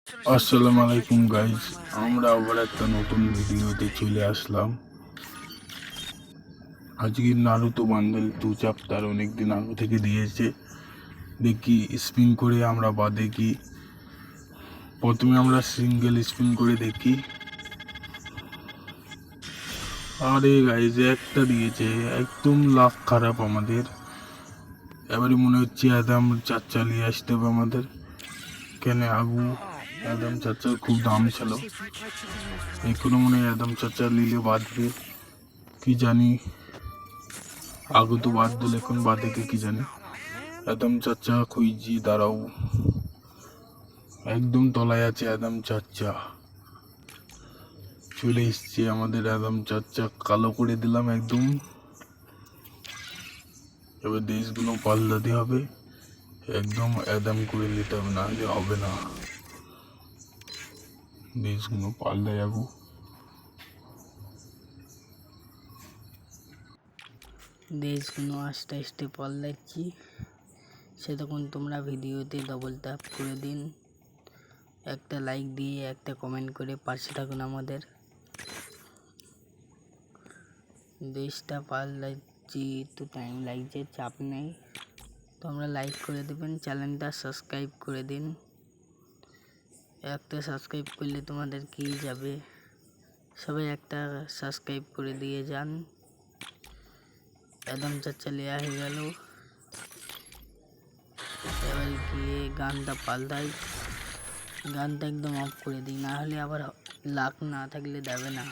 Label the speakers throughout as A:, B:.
A: আসসালামু আলাইকুম গাইজ, আমরা আবার একটা নতুন ভিডিওতে চলে আসলাম। আজকের নারুতো বান্ডেল 2 চ্যাপ্টার অনেকদিন আগে থেকে দিয়েছে। দেখি স্পিন করে আমরা বা দেখি। প্রথমে আমরা সিঙ্গেল স্পিন করে দেখি। আরে গাইজ একটা দিয়েছে, একদম লাক খারাপ আমাদের। এবারে মনে হচ্ছে অ্যাদাম চাচা নিয়ে আসতে হবে আমাদের। কেন আগু অ্যাদাম চাচার খুব দাম ছিল, এখনো মনে হয় অ্যাদাম চাচা নিলে বাঁধবে কি জানি। আগু তো বাদ দিল, এখন বাদে কি জানি। অ্যাদাম চাচা খুঁজছি, দাঁড়াও। একদম তলায় আছে অ্যাদাম চাচা। চলে এসছে আমাদের অ্যাদাম চাচা, কালো করে দিলাম একদম। এবার দেশগুলো পাল্টাতে হবে, একদম অ্যাদাম করে নিতে হবে, নাহলে হবে না। দেশগুলো পাল্টায় যাবো।
B: দেশগুলো আস্তে আস্তে পাল্টাচ্ছি, সেতক্ষণ তোমরা ভিডিওতে ডবল ট্যাপ করে দিন, একটা লাইক দিয়ে একটা কমেন্ট করে পাশে থাকুন আমাদের। দেশটা পাল্টাচ্ছি, একটু টাইম লাগছে, চাপ নেই। তোমরা লাইক করে দেবেন, চ্যানেলটা সাবস্ক্রাইব করে দিন। একটা সাবস্ক্রাইব করলে তোমাদের কি যাবে, সবাই একটা সাবস্ক্রাইব করে দিয়ে যান। একদম চাচা লিয়া হয়ে গেল। এবার গিয়ে গানটা পাল্টাই, গানটা একদম অফ করে দিই, না হলে আবার লাক না থাকলে দেবে না।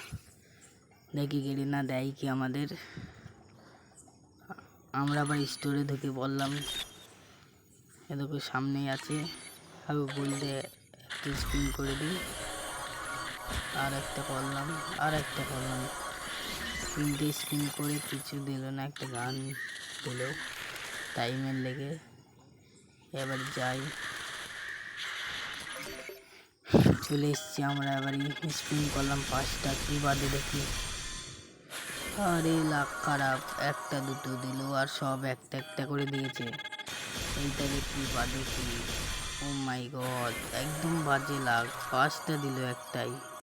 B: দেখি গেড়ে না দেয় কি আমাদের। আমরা আবার স্টোরে ঢুকে পড়লাম, এদিকে সামনেই আছে। আমি বলতে একটা স্পিন করে দিই, আর একটা করলাম, আর একটা করলাম। 3টে স্পিন করে কিছু দিল না, একটা গান দিল টাইমের লেগে। এবার যাই, চলে এসছি আমরা। এবার স্পিন করলাম 5টা, কি বাদে দেখি। আরে লাক খারাপ, একটা দুটো দিল আর সব একটা একটা করে দিয়েছে। এইটা দেখি বাদে কি, ও মাই গড, একদম বাজে লাক, 5টা দিল একটাই।